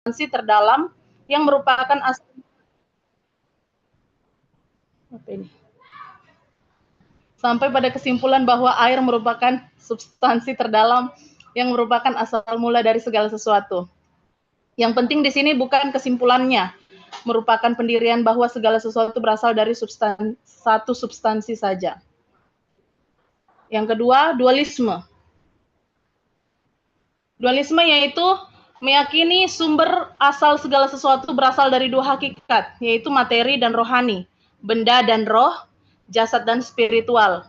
substansi terdalam yang merupakan asal sampai pada kesimpulan bahwa air merupakan substansi terdalam yang merupakan asal mula dari segala sesuatu. Yang penting di sini bukan kesimpulannya, merupakan pendirian bahwa segala sesuatu berasal dari satu substansi saja. Yang kedua, dualisme. Dualisme yaitu meyakini sumber asal segala sesuatu berasal dari dua hakikat, yaitu materi dan rohani, benda dan roh, jasad dan spiritual.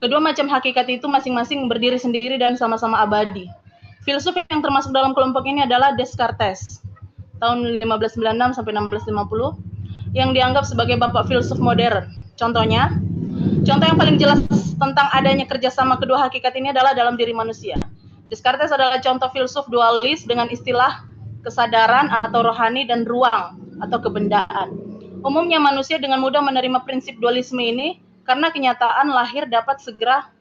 Kedua macam hakikat itu masing-masing berdiri sendiri dan sama-sama abadi. Filsuf yang termasuk dalam kelompok ini adalah Descartes, tahun 1596 sampai 1650, yang dianggap sebagai bapak filsuf modern. Contoh yang paling jelas tentang adanya kerjasama kedua hakikat ini adalah dalam diri manusia. Descartes adalah contoh filsuf dualis dengan istilah kesadaran atau rohani dan ruang atau kebendaan. Umumnya manusia dengan mudah menerima prinsip dualisme ini karena kenyataan lahir dapat segera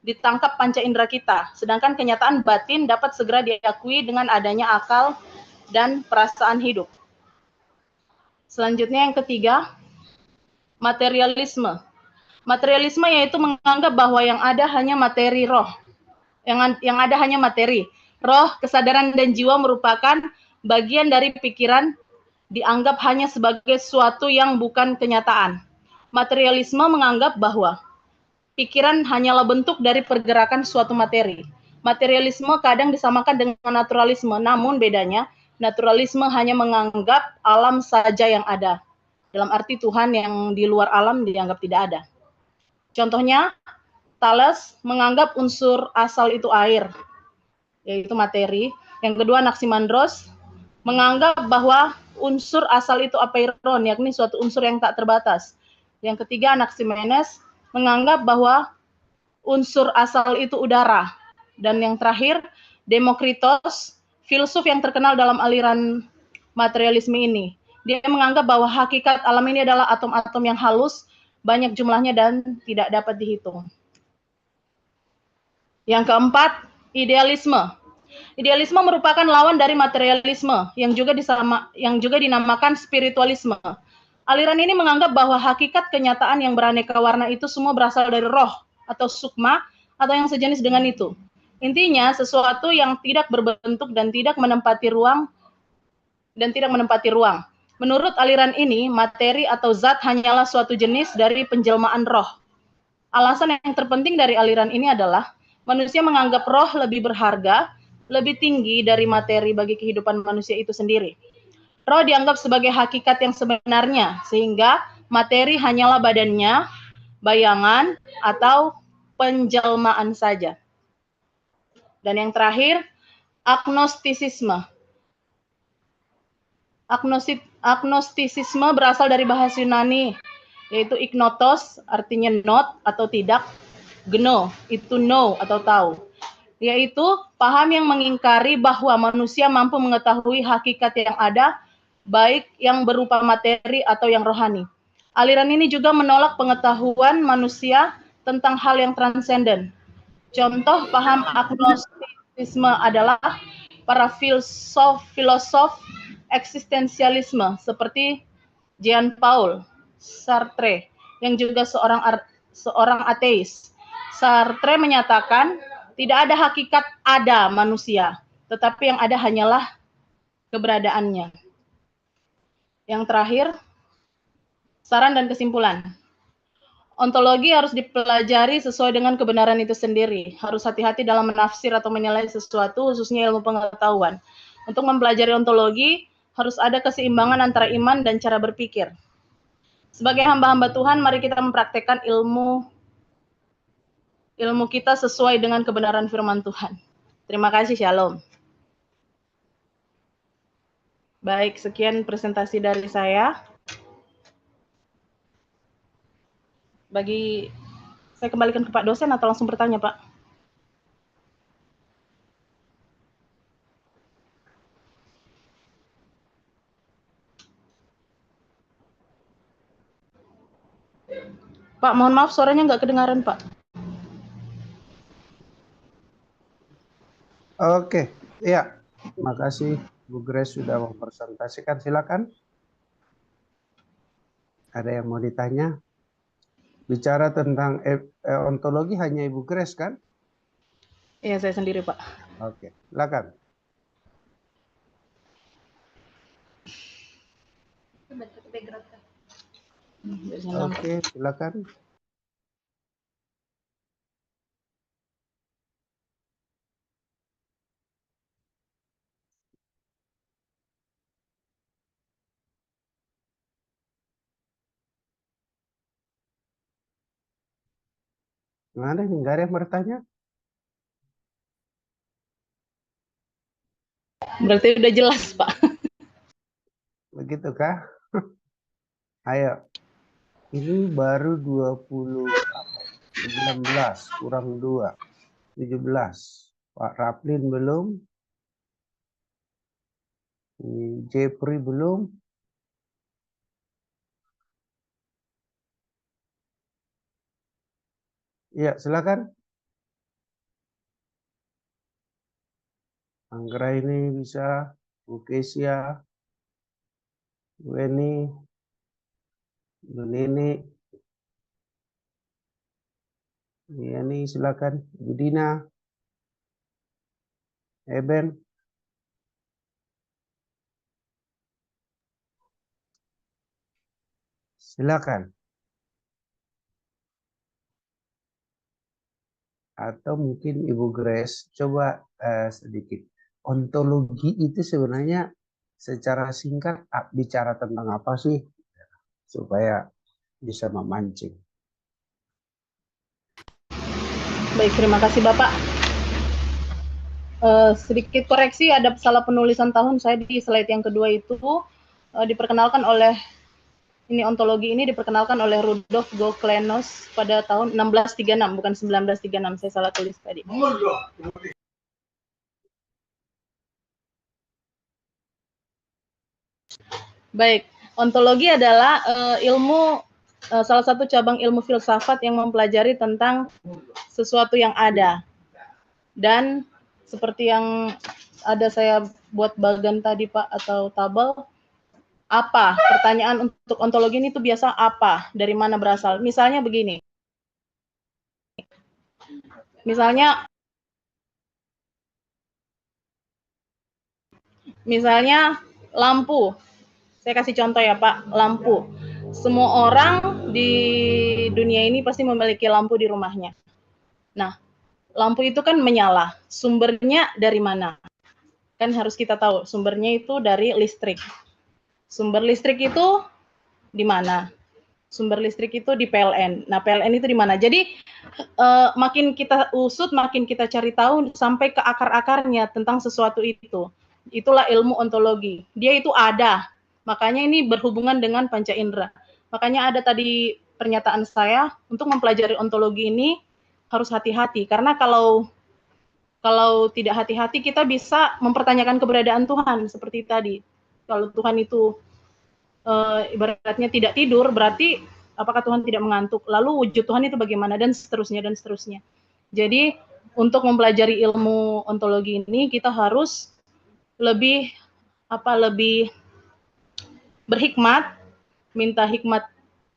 ditangkap panca indera kita, sedangkan kenyataan batin dapat segera diakui dengan adanya akal dan perasaan hidup. Selanjutnya yang ketiga, materialisme. Materialisme yaitu menganggap bahwa yang ada hanya materi roh. Yang ada hanya materi. Roh, kesadaran, dan jiwa merupakan bagian dari pikiran, dianggap hanya sebagai sesuatu yang bukan kenyataan. Materialisme menganggap bahwa pikiran hanyalah bentuk dari pergerakan suatu materi. Materialisme kadang disamakan dengan naturalisme, namun bedanya, naturalisme hanya menganggap alam saja yang ada. Dalam arti Tuhan yang di luar alam dianggap tidak ada. Contohnya, Thales menganggap unsur asal itu air, yaitu materi. Yang kedua, Anaximandros menganggap bahwa unsur asal itu apeiron, yakni suatu unsur yang tak terbatas. Yang ketiga, Anaximenes menganggap bahwa unsur asal itu udara. Dan yang terakhir, Demokritos, filsuf yang terkenal dalam aliran materialisme ini. Dia menganggap bahwa hakikat alam ini adalah atom-atom yang halus, banyak jumlahnya dan tidak dapat dihitung. Yang keempat, idealisme. Idealisme merupakan lawan dari materialisme yang juga dinamakan spiritualisme. Aliran ini menganggap bahwa hakikat kenyataan yang beraneka warna itu semua berasal dari roh atau sukma atau yang sejenis dengan itu. Intinya, sesuatu yang tidak berbentuk dan tidak menempati ruang. Menurut aliran ini, materi atau zat hanyalah suatu jenis dari penjelmaan roh. Alasan yang terpenting dari aliran ini adalah manusia menganggap roh lebih berharga, lebih tinggi dari materi bagi kehidupan manusia itu sendiri. Roh dianggap sebagai hakikat yang sebenarnya, sehingga materi hanyalah badannya, bayangan, atau penjelmaan saja. Dan yang terakhir, agnostisisme. Agnostisisme berasal dari bahasa Yunani, yaitu ignotos, artinya not atau tidak, gno, itu know atau tahu, yaitu paham yang mengingkari bahwa manusia mampu mengetahui hakikat yang ada, baik yang berupa materi atau yang rohani. Aliran ini juga menolak pengetahuan manusia tentang hal yang transenden. Contoh paham agnostisisme adalah para filosof eksistensialisme seperti Jean-Paul Sartre yang juga seorang ateis. Sartre menyatakan tidak ada hakikat ada manusia, tetapi yang ada hanyalah keberadaannya. Yang terakhir, saran dan kesimpulan. Ontologi harus dipelajari sesuai dengan kebenaran itu sendiri. Harus hati-hati dalam menafsir atau menilai sesuatu, khususnya ilmu pengetahuan. Untuk mempelajari ontologi, harus ada keseimbangan antara iman dan cara berpikir. Sebagai hamba-hamba Tuhan, mari kita mempraktekkan ilmu kita sesuai dengan kebenaran firman Tuhan. Terima kasih, Shalom. Baik, sekian presentasi dari saya. Saya kembalikan ke Pak dosen atau langsung bertanya, Pak? Pak, mohon maaf suaranya nggak kedengaran, Pak. Oke, iya. Makasih Bu Grace sudah mempresentasikan, silakan. Ada yang mau ditanya? Bicara tentang ontologi hanya Ibu Grace kan? Iya, saya sendiri, Pak. Oke, silakan. Oke, silakan. Mana nih? Nggak ada yang bertanya? Berarti udah jelas, Pak. Begitu kah? Ayo. Ini baru 19 kurang 2. 17. Pak Raplin belum. Jeffrey belum. Ya, silakan. Anggra ini bisa. Bu Kesia. Bu Eni. Bu Nini. Ya, nih silakan. Bu Dina. Eben. Silakan. Atau mungkin Ibu Grace coba sedikit. Ontologi itu sebenarnya secara singkat bicara tentang apa sih? Supaya bisa memancing. Baik, terima kasih, Bapak. Sedikit koreksi, ada salah penulisan tahun saya di slide yang kedua itu diperkenalkan oleh ontologi ini diperkenalkan oleh Rudolf Goclenius pada tahun 1636, bukan 1936. Saya salah tulis tadi. Baik, ontologi adalah salah satu cabang ilmu filsafat yang mempelajari tentang sesuatu yang ada. Dan seperti yang ada saya buat bagan tadi, Pak, atau tabel, apa? Pertanyaan untuk ontologi ini tuh biasa apa? Dari mana berasal? Misalnya begini. Misalnya lampu. Saya kasih contoh ya, Pak, lampu. Semua orang di dunia ini pasti memiliki lampu di rumahnya. Nah, lampu itu kan menyala. Sumbernya dari mana? Kan harus kita tahu, sumbernya itu dari listrik. Sumber listrik itu di mana? Sumber listrik itu di PLN. Nah, PLN itu di mana? Jadi makin kita usut, makin kita cari tahu sampai ke akar-akarnya tentang sesuatu itu. Itulah ilmu ontologi. Dia itu ada. Makanya ini berhubungan dengan panca indera. Makanya ada tadi pernyataan saya untuk mempelajari ontologi ini harus hati-hati karena kalau tidak hati-hati kita bisa mempertanyakan keberadaan Tuhan seperti tadi. Kalau Tuhan itu ibaratnya tidak tidur, berarti apakah Tuhan tidak mengantuk? Lalu wujud Tuhan itu bagaimana dan seterusnya dan seterusnya. Jadi untuk mempelajari ilmu ontologi ini kita harus lebih lebih berhikmat, minta hikmat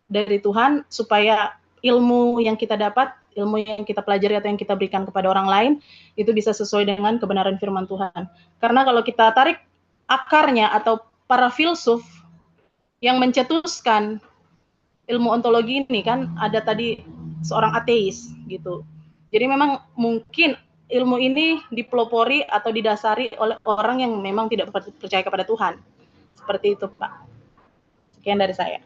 dari Tuhan supaya ilmu yang kita dapat, ilmu yang kita pelajari atau yang kita berikan kepada orang lain itu bisa sesuai dengan kebenaran firman Tuhan. Karena kalau kita tarik akarnya atau para filsuf yang mencetuskan ilmu ontologi ini kan ada tadi seorang ateis gitu. Jadi memang mungkin ilmu ini dipelopori atau didasari oleh orang yang memang tidak percaya kepada Tuhan. Seperti itu, Pak. Sekian dari saya.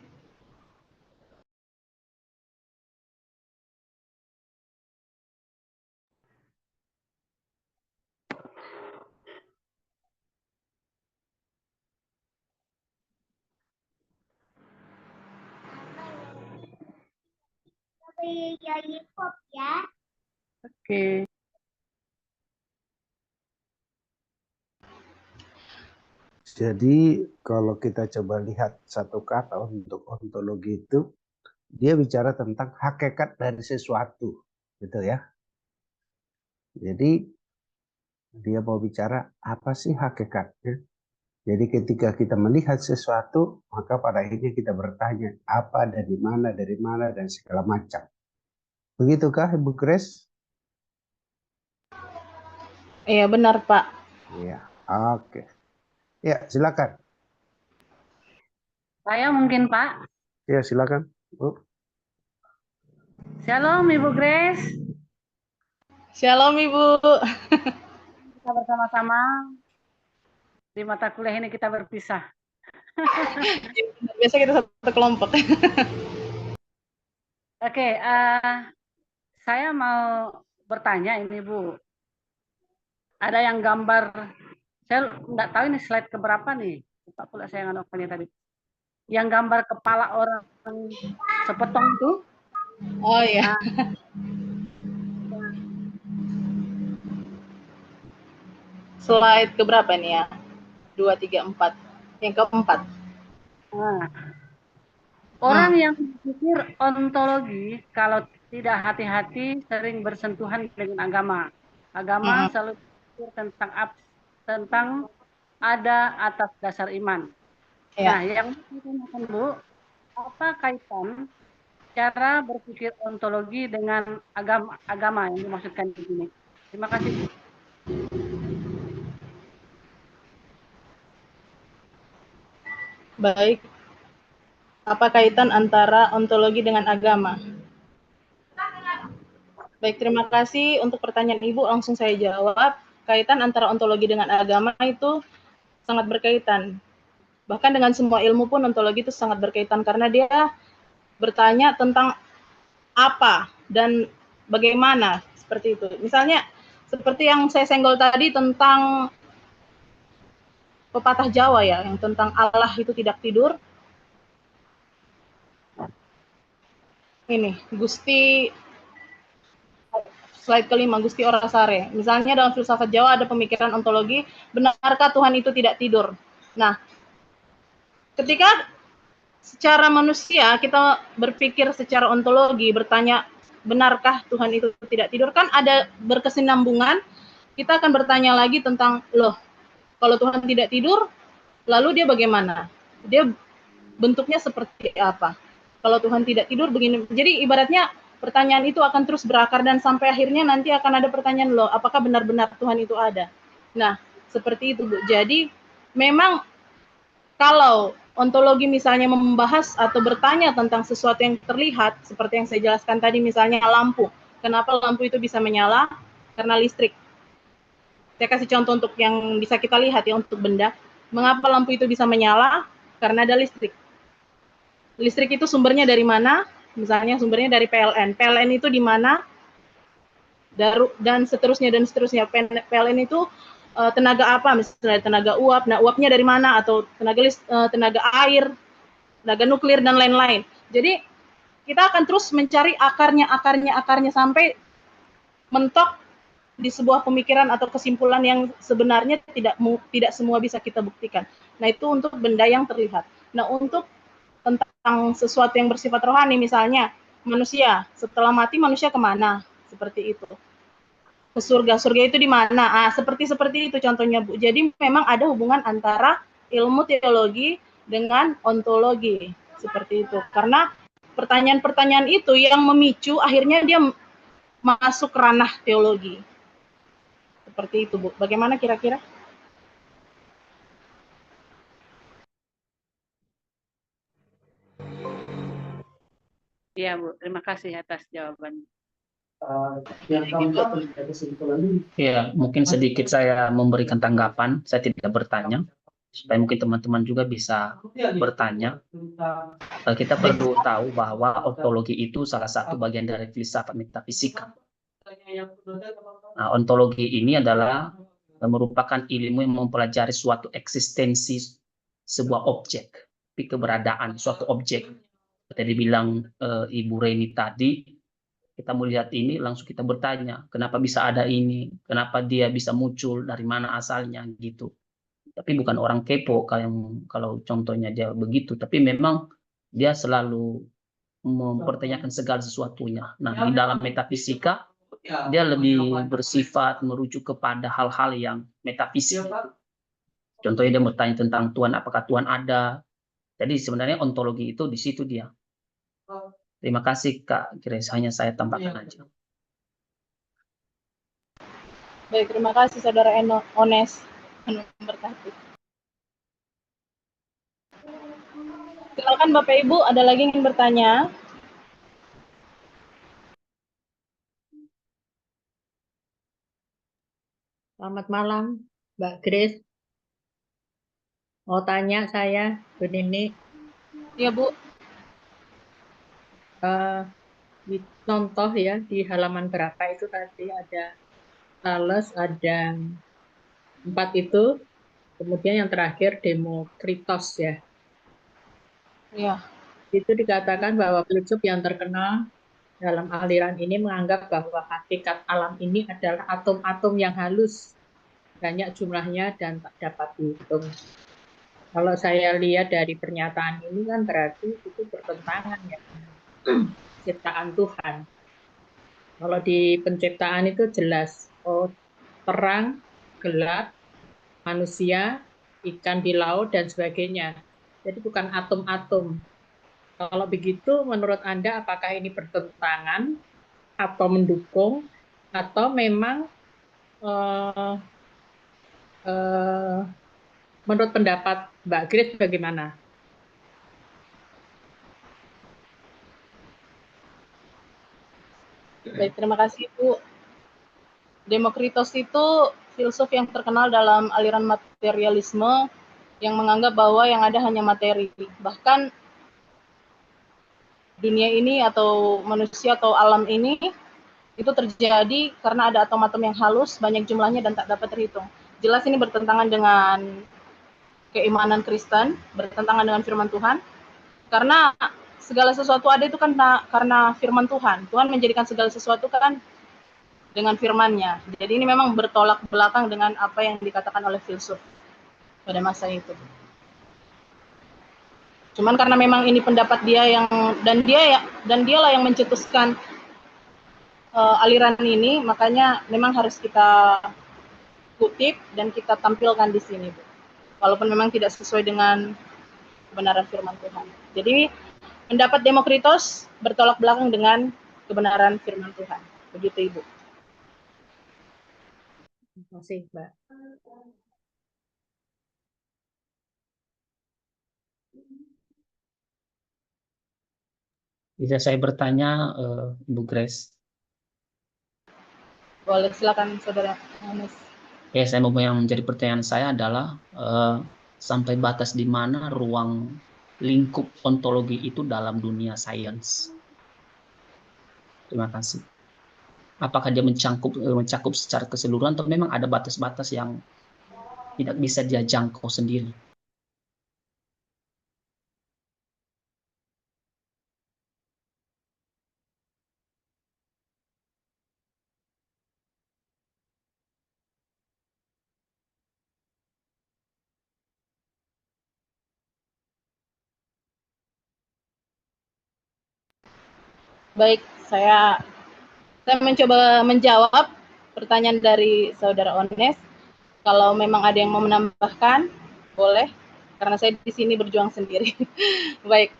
Oke. Jadi kalau kita coba lihat satu kata untuk ontologi itu, dia bicara tentang hakikat dari sesuatu, gitu ya. Jadi dia mau bicara apa sih hakikatnya? Jadi ketika kita melihat sesuatu, maka pada akhirnya kita bertanya apa, dari mana, dan segala macam. Begitukah Ibu Grace? Iya, benar, Pak. Iya, oke. Ya, silakan. Saya mungkin Pak. Ya, silakan, Bu. Shalom Ibu Grace. Shalom, Ibu. Kita bersama-sama di mata kuliah ini kita berpisah. Biasa kita satu kelompok. Oke, saya mau bertanya ini Bu. Ada yang gambar, saya nggak tahu ini slide keberapa nih. Lupa pula saya nganoknya tadi. Yang gambar kepala orang sepotong itu. Oh iya. Slide keberapa nih ya? 2, 3, 4. Yang keempat. Nah, orang yang berpikir ontologi kalau tidak hati-hati sering bersentuhan dengan agama. Agama selalu berpikir tentang ada atas dasar iman. Ya. Nah, yang ditanyakan Bu, apa kaitan cara berpikir ontologi dengan agama yang dimaksudkan di sini? Terima kasih Bu. Baik. Apa kaitan antara ontologi dengan agama? Baik, terima kasih untuk pertanyaan Ibu. Langsung saya jawab. Kaitan antara ontologi dengan agama itu sangat berkaitan. Bahkan dengan semua ilmu pun ontologi itu sangat berkaitan karena dia bertanya tentang apa dan bagaimana, seperti itu. Misalnya seperti yang saya senggol tadi tentang pepatah Jawa ya, yang tentang Allah itu tidak tidur. Ini Gusti, slide kelima, Gusti Orasare. Misalnya dalam filsafat Jawa ada pemikiran ontologi, benarkah Tuhan itu tidak tidur? Nah, ketika secara manusia kita berpikir secara ontologi, bertanya benarkah Tuhan itu tidak tidur, kan ada berkesinambungan. Kita akan bertanya lagi tentang, loh, kalau Tuhan tidak tidur, lalu dia bagaimana? Dia bentuknya seperti apa? Kalau Tuhan tidak tidur begini. Jadi ibaratnya pertanyaan itu akan terus berakar dan sampai akhirnya nanti akan ada pertanyaan, loh, apakah benar-benar Tuhan itu ada? Nah, seperti itu, Bu. Jadi memang kalau ontologi misalnya membahas atau bertanya tentang sesuatu yang terlihat, seperti yang saya jelaskan tadi, misalnya lampu. Kenapa lampu itu bisa menyala? Karena listrik. Saya kasih contoh untuk yang bisa kita lihat ya, untuk benda. Mengapa lampu itu bisa menyala? Karena ada listrik. Listrik itu sumbernya dari mana? Misalnya sumbernya dari PLN. PLN itu di mana? Dan seterusnya dan seterusnya. PLN itu tenaga apa? Misalnya tenaga uap. Nah, uapnya dari mana? Atau tenaga air, tenaga nuklir dan lain-lain. Jadi kita akan terus mencari akarnya sampai mentok di sebuah pemikiran atau kesimpulan yang sebenarnya tidak semua bisa kita buktikan. Nah, itu untuk benda yang terlihat. Nah, untuk tentang sesuatu yang bersifat rohani, misalnya manusia, setelah mati manusia kemana? Seperti itu. Ke surga. Surga itu di mana? Seperti itu contohnya, Bu. Jadi memang ada hubungan antara ilmu teologi dengan ontologi. Seperti itu. Karena pertanyaan-pertanyaan itu yang memicu akhirnya dia masuk ranah teologi. Seperti itu, Bu. Bagaimana kira-kira? Iya Bu, terima kasih atas jawabannya. Ya, mungkin sedikit saya memberikan tanggapan. Saya tidak bertanya, supaya mungkin teman-teman juga bisa bertanya. Kita perlu tahu bahwa ontologi itu salah satu bagian dari filsafat metafisika. Nah, ontologi ini adalah merupakan ilmu yang mempelajari suatu eksistensi sebuah objek, keberadaan suatu objek. Tadi bilang Ibu Reni tadi, kita melihat ini langsung kita bertanya, kenapa bisa ada ini, kenapa dia bisa muncul, dari mana asalnya gitu. Tapi bukan orang kepo kalau contohnya dia begitu, tapi memang dia selalu mempertanyakan segala sesuatunya. Nah, di dalam metafisika dia lebih bersifat merujuk kepada hal-hal yang metafisik. Contohnya dia bertanya tentang Tuhan, apakah Tuhan ada? Jadi sebenarnya ontologi itu di situ dia. Terima kasih Kak Grace, hanya saya tambahkan aja. Baik, terima kasih Saudara Ones. Memberkati. Silakan Bapak Ibu, ada lagi yang ingin bertanya? Selamat malam, Mbak Grace. Mau tanya saya, Bu Nini, Ya Bu, contoh ya di halaman berapa itu tadi ada Thales, ada 4 itu, kemudian yang terakhir Demokritos ya. ya. Itu dikatakan bahwa filsuf yang terkenal dalam aliran ini menganggap bahwa hakikat alam ini adalah atom-atom yang halus, banyak jumlahnya dan tak dapat dihitung. Kalau saya lihat dari pernyataan ini kan berarti itu bertentangan ya ciptaan Tuhan. Kalau di penciptaan itu jelas, terang, gelap, manusia, ikan di laut dan sebagainya. Jadi bukan atom-atom. Kalau begitu, menurut Anda apakah ini bertentangan atau mendukung atau memang eh, eh, menurut pendapat Mbak Grace bagaimana? Baik, terima kasih Bu. Demokritos itu filsuf yang terkenal dalam aliran materialisme yang menganggap bahwa yang ada hanya materi. Bahkan dunia ini atau manusia atau alam ini itu terjadi karena ada atom-atom yang halus, banyak jumlahnya dan tak dapat terhitung. Jelas ini bertentangan dengan keimanan Kristen, bertentangan dengan firman Tuhan. Karena segala sesuatu ada itu kan karena firman Tuhan. Tuhan menjadikan segala sesuatu kan dengan firman-Nya. Jadi ini memang bertolak belakang dengan apa yang dikatakan oleh filsuf pada masa itu. Cuman karena memang ini pendapat dia yang dan dialah yang mencetuskan aliran ini, makanya memang harus kita kutip dan kita tampilkan di sini, Bu. Walaupun memang tidak sesuai dengan kebenaran firman Tuhan. Jadi pendapat Demokritos bertolak belakang dengan kebenaran firman Tuhan. Begitu Ibu. Terima kasih, Mbak. Bisa saya bertanya, Bu Grace? Boleh, silakan Saudara Yohanes. Ya, saya mau yang menjadi pertanyaan saya adalah sampai batas di mana ruang lingkup ontologi itu dalam dunia sains. Terima kasih. Apakah dia mencakup secara keseluruhan atau memang ada batas-batas yang tidak bisa dia jangkau sendiri? Baik, saya mencoba menjawab pertanyaan dari Saudara Ones. Kalau memang ada yang mau menambahkan, boleh. Karena saya di sini berjuang sendiri. Baik,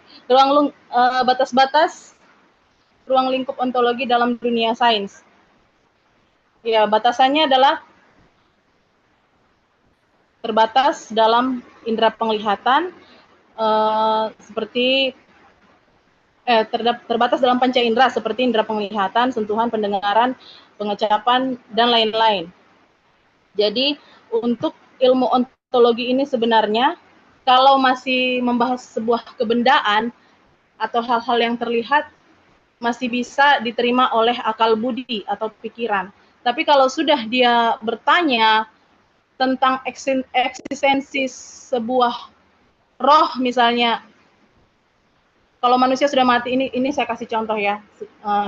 batas-batas ruang lingkup ontologi dalam dunia sains. Ya, batasannya adalah terbatas dalam indera penglihatan, seperti terbatas dalam panca indera seperti indera penglihatan, sentuhan, pendengaran, pengecapan, dan lain-lain. Jadi untuk ilmu ontologi ini sebenarnya kalau masih membahas sebuah kebendaan atau hal-hal yang terlihat masih bisa diterima oleh akal budi atau pikiran. Tapi kalau sudah dia bertanya tentang eksistensi sebuah roh misalnya, kalau manusia sudah mati, ini saya kasih contoh ya,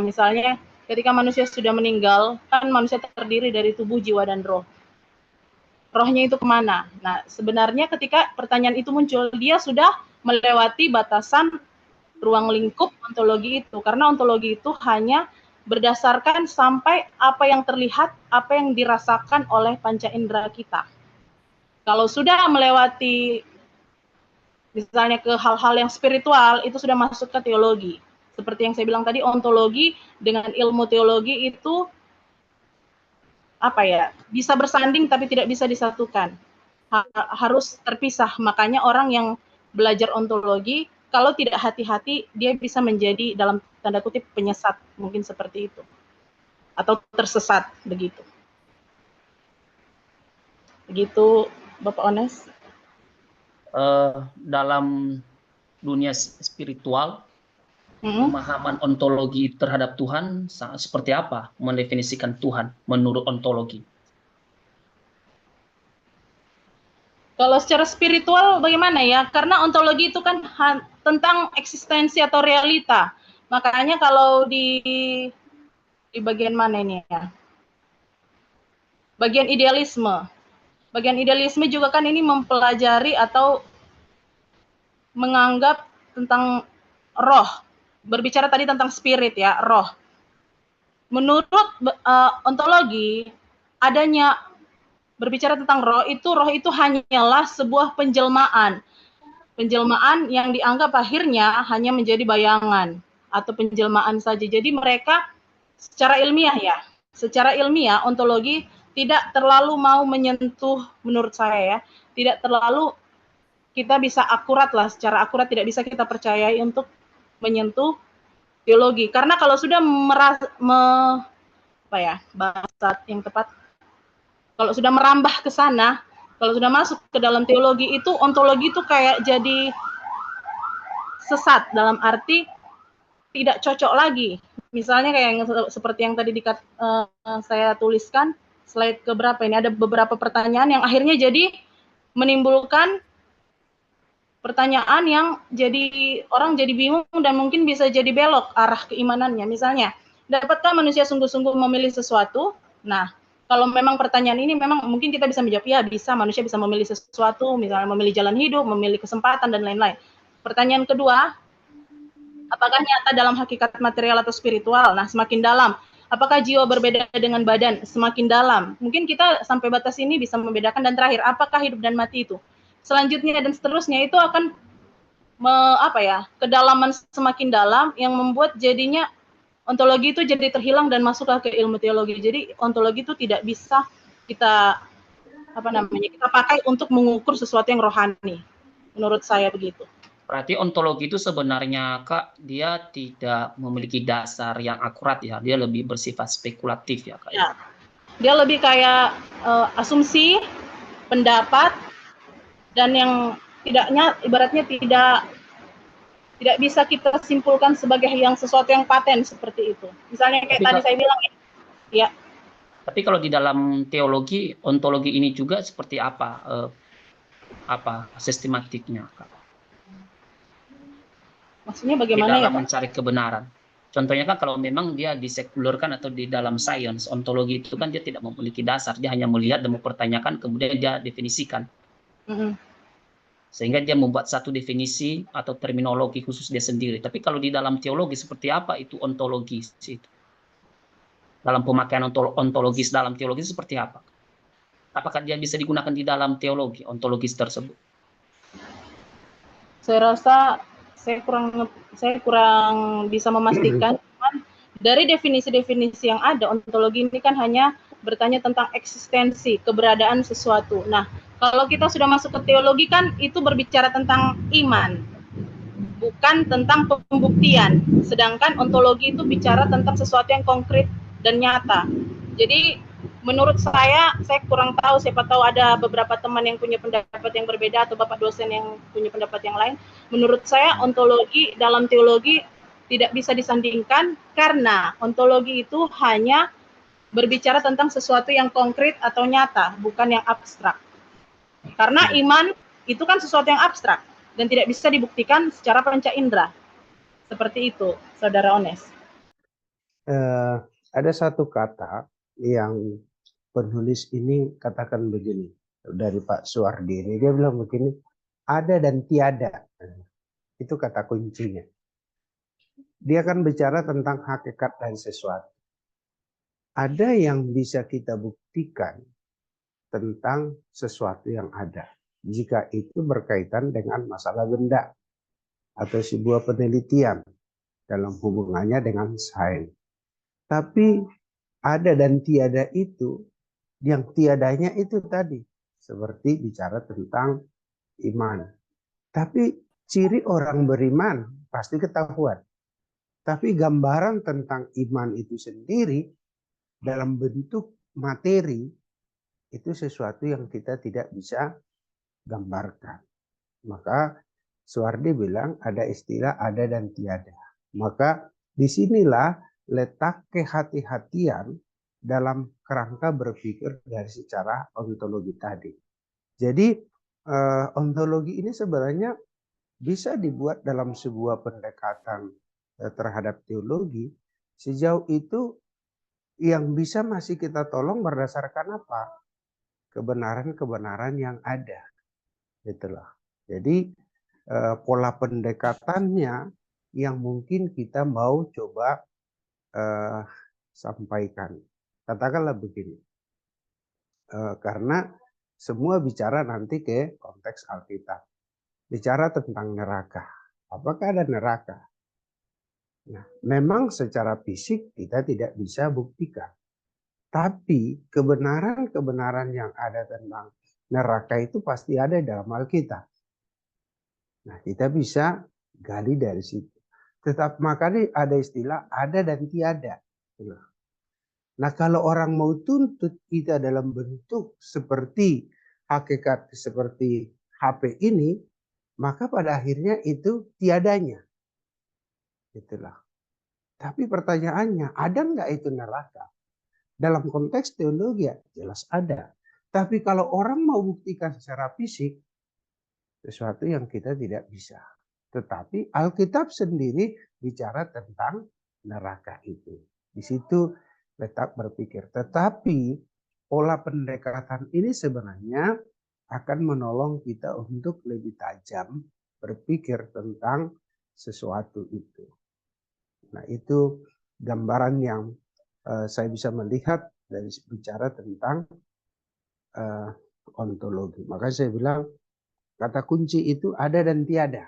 misalnya ketika manusia sudah meninggal, kan manusia terdiri dari tubuh, jiwa, dan roh. Rohnya itu kemana? Nah, sebenarnya ketika pertanyaan itu muncul, dia sudah melewati batasan ruang lingkup ontologi itu, karena ontologi itu hanya berdasarkan sampai apa yang terlihat, apa yang dirasakan oleh panca indera kita. Kalau sudah melewati misalnya ke hal-hal yang spiritual, itu sudah masuk ke teologi. Seperti yang saya bilang tadi, ontologi dengan ilmu teologi itu apa ya, bisa bersanding tapi tidak bisa disatukan. Harus terpisah. Makanya orang yang belajar ontologi, kalau tidak hati-hati, dia bisa menjadi dalam tanda kutip penyesat, mungkin seperti itu. Atau tersesat, begitu. Begitu, Bapak Ones. Dalam dunia spiritual, pemahaman ontologi terhadap Tuhan seperti apa? Mendefinisikan Tuhan menurut ontologi. Kalau secara spiritual bagaimana ya? Karena ontologi itu kan tentang eksistensi atau realita. Makanya kalau di bagian mana ini ya? Bagian idealisme. Bagian idealisme juga kan ini mempelajari atau menganggap tentang roh. Berbicara tadi tentang spirit ya, roh. Menurut ontologi, adanya berbicara tentang roh itu hanyalah sebuah penjelmaan. Penjelmaan yang dianggap akhirnya hanya menjadi bayangan atau penjelmaan saja. Jadi mereka secara ilmiah ontologi tidak terlalu mau menyentuh, menurut saya ya, tidak terlalu kita bisa akurat lah, secara akurat tidak bisa kita percayai untuk menyentuh teologi. Karena kalau sudah bahasa yang tepat, kalau sudah merambah ke sana, kalau sudah masuk ke dalam teologi itu, ontologi itu kayak jadi sesat dalam arti tidak cocok lagi. Misalnya kayak yang seperti yang tadi saya tuliskan, slide keberapa ini, ada beberapa pertanyaan yang akhirnya jadi menimbulkan pertanyaan yang jadi orang jadi bingung dan mungkin bisa jadi belok arah keimanannya. Misalnya, dapatkah manusia sungguh-sungguh memilih sesuatu? Nah, kalau memang pertanyaan ini memang mungkin kita bisa menjawab, ya bisa, manusia bisa memilih sesuatu, misalnya memilih jalan hidup, memilih kesempatan, dan lain-lain. Pertanyaan kedua, apakah nyata dalam hakikat material atau spiritual? Nah, semakin dalam. Apakah jiwa berbeda dengan badan? Semakin dalam. Mungkin kita sampai batas ini bisa membedakan. Dan terakhir, apakah hidup dan mati itu? Selanjutnya dan seterusnya itu akan kedalaman semakin dalam yang membuat jadinya ontologi itu jadi terhilang dan masuk ke ilmu teologi. Jadi ontologi itu tidak bisa kita kita pakai untuk mengukur sesuatu yang rohani. Menurut saya begitu. Berarti ontologi itu sebenarnya Kak, dia tidak memiliki dasar yang akurat ya, dia lebih bersifat spekulatif ya Kak. Ya. Dia lebih kayak asumsi, pendapat, dan yang ibaratnya tidak bisa kita simpulkan sebagai sesuatu yang paten seperti itu. Misalnya kayak tadi saya bilang ya. Tapi kalau di dalam teologi, ontologi ini juga seperti apa sistematiknya Kak? Maksudnya bagaimana di dalam ya Pak? Mencari kebenaran. Contohnya kan kalau memang dia disekulerkan atau di dalam sains, ontologi itu kan dia tidak memiliki dasar, dia hanya melihat dan mempertanyakan, kemudian dia definisikan. Sehingga dia membuat satu definisi atau terminologi khusus dia sendiri. Tapi kalau di dalam teologi seperti apa itu ontologi itu? Dalam pemakaian ontologis dalam teologi seperti apa? Apakah dia bisa digunakan di dalam teologi ontologis tersebut? Saya rasa saya kurang bisa memastikan. Dari definisi-definisi yang ada, ontologi ini kan hanya bertanya tentang eksistensi, keberadaan sesuatu. Nah, kalau kita sudah masuk ke teologi kan itu berbicara tentang iman, bukan tentang pembuktian. Sedangkan ontologi itu bicara tentang sesuatu yang konkret dan nyata. Jadi menurut saya kurang tahu, siapa tahu ada beberapa teman yang punya pendapat yang berbeda atau bapak dosen yang punya pendapat yang lain. Menurut saya ontologi dalam teologi tidak bisa disandingkan karena ontologi itu hanya berbicara tentang sesuatu yang konkret atau nyata, bukan yang abstrak. Karena iman itu kan sesuatu yang abstrak dan tidak bisa dibuktikan secara panca indera. Seperti itu, Saudara Ones. Ada satu kata yang penulis ini katakan begini, dari Pak Suwardi ini, dia bilang begini, ada dan tiada. Itu kata kuncinya. Dia kan bicara tentang hakikat dan sesuatu. Ada yang bisa kita buktikan tentang sesuatu yang ada. Jika itu berkaitan dengan masalah benda atau sebuah penelitian dalam hubungannya dengan sains. Tapi ada dan tiada itu, yang tiadanya itu tadi, seperti bicara tentang iman. Tapi ciri orang beriman pasti ketahuan. Tapi gambaran tentang iman itu sendiri dalam bentuk materi itu sesuatu yang kita tidak bisa gambarkan. Maka Suwardi bilang ada istilah ada dan tiada. Maka disinilah letak kehati-hatian dalam kerangka berpikir dari secara ontologi tadi. Jadi ontologi ini sebenarnya bisa dibuat dalam sebuah pendekatan terhadap teologi. Sejauh itu yang bisa masih kita tolong berdasarkan apa? Kebenaran-kebenaran yang ada. Itulah. Jadi pola pendekatannya yang mungkin kita mau coba sampaikan. Katakanlah begini. Karena semua bicara nanti ke konteks Alkitab. Bicara tentang neraka. Apakah ada neraka? Nah, memang secara fisik kita tidak bisa buktikan. Tapi kebenaran-kebenaran yang ada tentang neraka itu pasti ada dalam Alkitab. Nah, kita bisa gali dari situ. Tetap makanya ada istilah ada dan tiada. Nah, kalau orang mau tuntut kita dalam bentuk seperti hakikat seperti HP ini, maka pada akhirnya itu tiadanya. Itulah. Tapi pertanyaannya, ada nggak itu neraka? Dalam konteks teologi ya jelas ada. Tapi kalau orang mau buktikan secara fisik, sesuatu yang kita tidak bisa. Tetapi Alkitab sendiri bicara tentang neraka itu. Di situ letak berpikir. Tetapi pola pendekatan ini sebenarnya akan menolong kita untuk lebih tajam berpikir tentang sesuatu itu. Nah, itu gambaran yang saya bisa melihat dari bicara tentang ontologi. Maka saya bilang kata kunci itu ada dan tiada.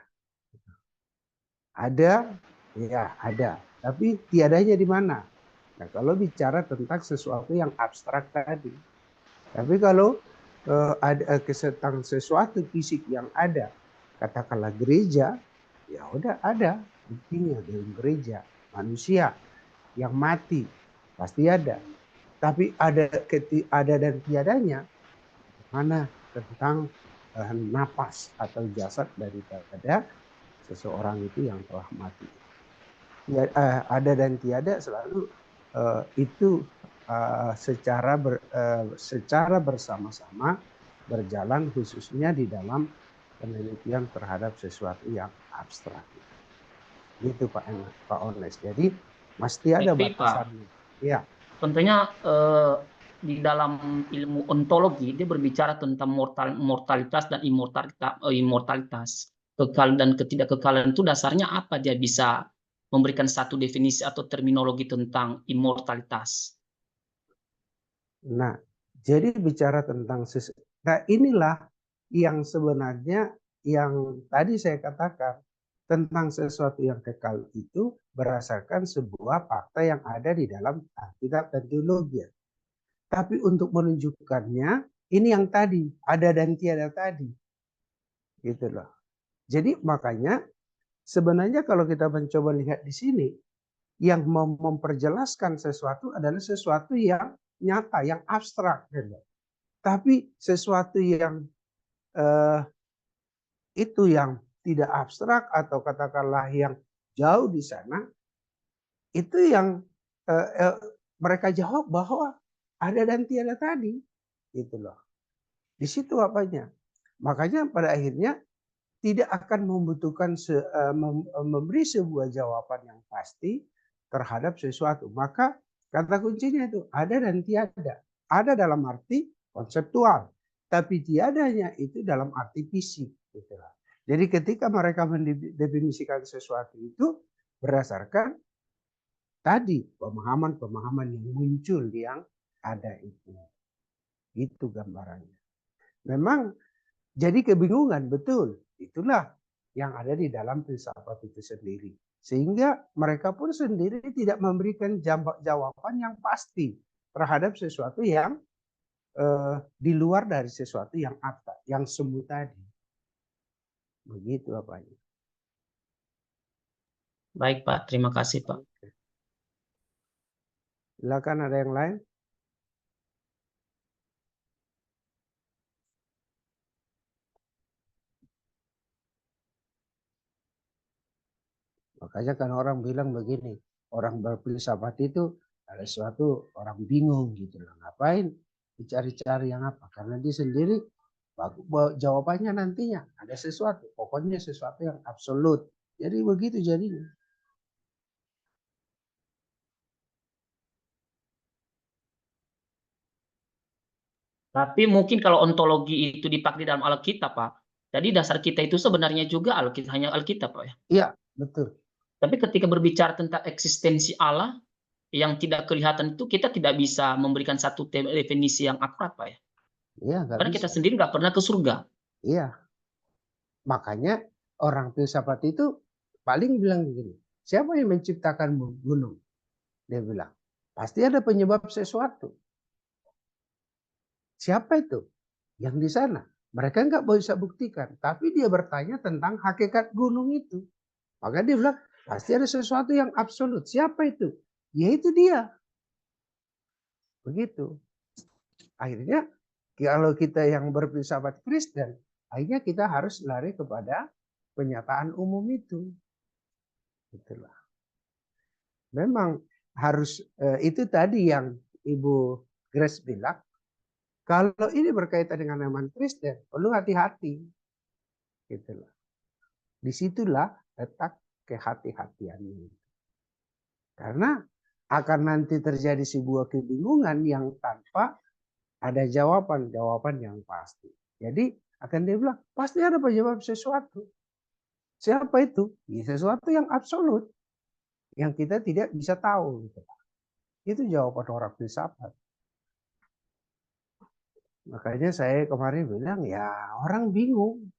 Ada, ya ada. Tapi tiadanya di mana? Nah, kalau bicara tentang sesuatu yang abstrak tadi. Tapi kalau ada tentang sesuatu fisik yang ada, katakanlah gereja, ya udah ada buktinya dalam gereja. Manusia yang mati pasti ada. Tapi ada dan tiadanya mana tentang napas atau jasad daripada seseorang itu yang telah mati. Ya, ada dan tiada selalu itu secara bersama-sama berjalan khususnya di dalam penelitian terhadap sesuatu yang abstrak. Gitu Pak Ones. Jadi mesti ada batasannya. Ya. Tentunya di dalam ilmu ontologi dia berbicara tentang mortalitas dan immortalitas. Kekal dan ketidakkekalan itu dasarnya apa? Dia bisa memberikan satu definisi atau terminologi tentang immortalitas. Nah, jadi bicara tentang nah inilah yang sebenarnya yang tadi saya katakan tentang sesuatu yang kekal itu berdasarkan sebuah fakta yang ada di dalam Alkitab dan teologi. Tapi untuk menunjukkannya ini yang tadi ada dan tiada tadi. Gitu loh. Jadi makanya sebenarnya kalau kita mencoba lihat di sini yang memperjelaskan sesuatu adalah sesuatu yang nyata, yang abstrak. Gitu. Tapi sesuatu yang itu yang tidak abstrak atau katakanlah yang jauh di sana, itu yang mereka jawab bahwa ada dan tiada tadi. Gitu loh. Di situ apanya? Makanya pada akhirnya tidak akan membutuhkan memberi sebuah jawaban yang pasti terhadap sesuatu. Maka kata kuncinya itu ada dan tiada. Ada dalam arti konseptual. Tapi tiadanya itu dalam arti fisik. Gitu loh. Jadi ketika mereka mendefinisikan sesuatu itu berdasarkan tadi pemahaman-pemahaman yang muncul yang ada itu. Itu gambarannya. Memang jadi kebingungan, betul. Itulah yang ada di dalam filsafat itu sendiri. Sehingga mereka pun sendiri tidak memberikan jawaban yang pasti terhadap sesuatu yang di luar dari sesuatu yang abstrak, yang semu tadi. Begitu Bapaknya. Baik Pak, terima kasih Pak. Silakan ada yang lain? Makanya kan orang bilang begini, orang berfilsafat itu ada sesuatu orang bingung gitu loh. Ngapain dicari-cari yang apa? Karena dia sendiri jawabannya nantinya ada sesuatu, pokoknya sesuatu yang absolut. Jadi begitu jadinya. Tapi mungkin kalau ontologi itu dipakai dalam Alkitab, Pak. Jadi dasar kita itu sebenarnya juga Alkitab, hanya Alkitab, Pak ya. Iya, betul. Tapi ketika berbicara tentang eksistensi Allah yang tidak kelihatan itu, kita tidak bisa memberikan satu definisi yang akurat, Pak ya. Iya, Karena bisa. kita sendiri nggak pernah ke surga. Iya. Makanya orang filsafat itu paling bilang begini, siapa yang menciptakan gunung? Dia bilang, pasti ada penyebab sesuatu. Siapa itu? Yang di sana. Mereka nggak bisa buktikan, tapi dia bertanya tentang hakikat gunung itu. Maka dia bilang, pasti ada sesuatu yang absolut. Siapa itu? Yaitu dia. Begitu. Akhirnya, kalau kita yang berfilsafat Kristen, akhirnya kita harus lari kepada penyataan umum itu. Itulah. Memang harus, itu tadi yang Ibu Grace bilang, kalau ini berkaitan dengan iman Kristen, perlu hati-hati. Itulah. Disitulah letak kehati-hatiannya. Karena akan nanti terjadi sebuah kebingungan yang tanpa ada jawaban yang pasti. Jadi akan dia bilang, pasti ada penyebab sesuatu. Siapa itu? Ya, sesuatu yang absolut. Yang kita tidak bisa tahu. Gitu. Itu jawaban orang filsafat. Makanya saya kemarin bilang, ya orang bingung.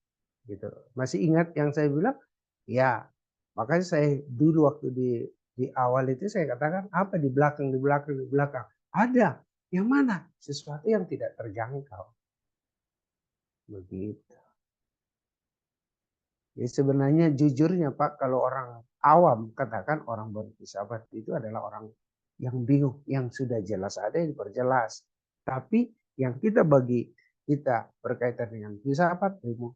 Gitu. Masih ingat yang saya bilang? Ya, makanya saya dulu waktu di awal itu saya katakan, apa di belakang. Ada. Yang mana? Sesuatu yang tidak terjangkau. Begitu. Ya sebenarnya jujurnya Pak, kalau orang awam katakan orang berfilsafat itu adalah orang yang bingung, yang sudah jelas ada yang diperjelas. Tapi yang kita berkaitan dengan filsafat ilmu,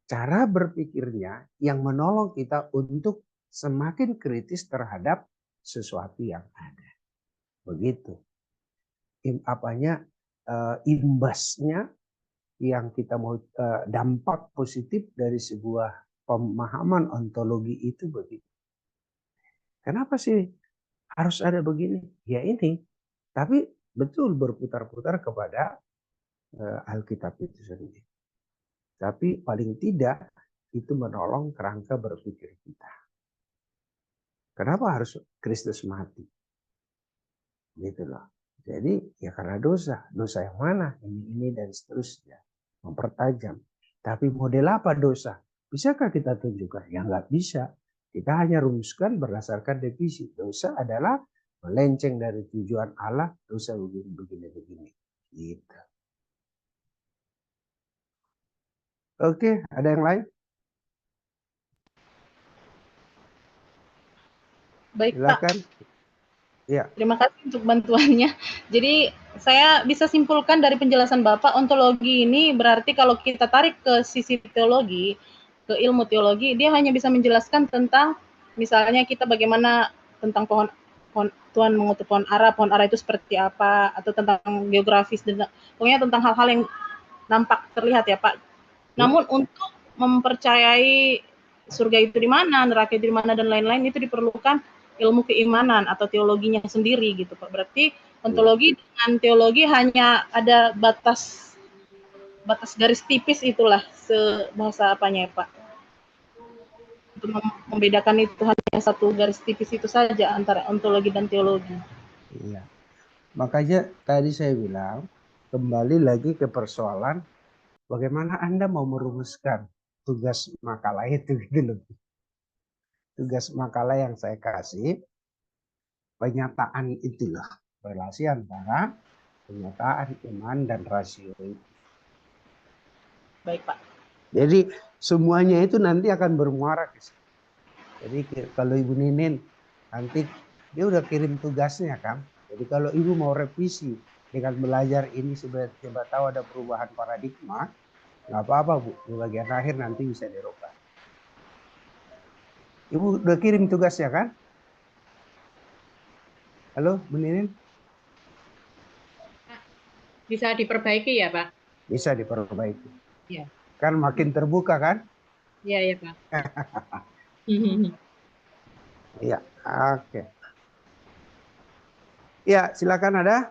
cara berpikirnya yang menolong kita untuk semakin kritis terhadap sesuatu yang ada. Begitu. Imbasnya yang kita mau dampak positif dari sebuah pemahaman ontologi itu begitu. Kenapa sih harus ada begini? Ya ini. Tapi betul berputar-putar kepada Alkitab itu sendiri. Tapi paling tidak itu menolong kerangka berpikir kita. Kenapa harus Kristus mati? Gitu loh. Jadi ya karena dosa. Dosa yang mana? Ini dan seterusnya. Mempertajam. Tapi model apa dosa? Bisakah kita tunjukkan? Ya nggak bisa. Kita hanya rumuskan berdasarkan definisi. Dosa adalah melenceng dari tujuan Allah. Dosa begini. Gitu. Oke, ada yang lain? Baik Silakan. Pak. Ya. Terima kasih untuk bantuannya. Jadi saya bisa simpulkan dari penjelasan Bapak, ontologi ini berarti kalau kita tarik ke sisi teologi, ke ilmu teologi, dia hanya bisa menjelaskan tentang misalnya kita bagaimana tentang pohon Tuhan mengutus pohon ara itu seperti apa, atau tentang geografis, pokoknya tentang hal-hal yang nampak terlihat ya Pak. Namun untuk mempercayai surga itu di mana, neraka itu di mana dan lain-lain itu diperlukan ilmu keimanan atau teologinya sendiri gitu Pak. Berarti ontologi dengan teologi hanya ada batas garis tipis itulah bahasa apanya ya Pak. Untuk membedakan itu hanya satu garis tipis itu saja antara ontologi dan teologi. Iya. Makanya tadi saya bilang kembali lagi ke persoalan bagaimana Anda mau merumuskan tugas makalah itu gitu loh. Tugas makalah yang saya kasih penyataan itulah relasi antara penyataan iman dan rasio itu. Baik, Pak. Jadi semuanya itu nanti akan bermuara ke situ. Jadi kalau Ibu Ninin nanti dia udah kirim tugasnya kan. Jadi kalau Ibu mau revisi dengan belajar ini tiba tahu ada perubahan paradigma, nggak apa-apa Bu. Di bagian akhir nanti bisa dirubah. Ibu udah kirim tugasnya kan? Halo Bu Ninin? Bisa diperbaiki ya, Pak? Bisa diperbaiki. Iya. Kan makin terbuka kan? Iya, ya, Pak. Iya, oke. Ya, silakan ada.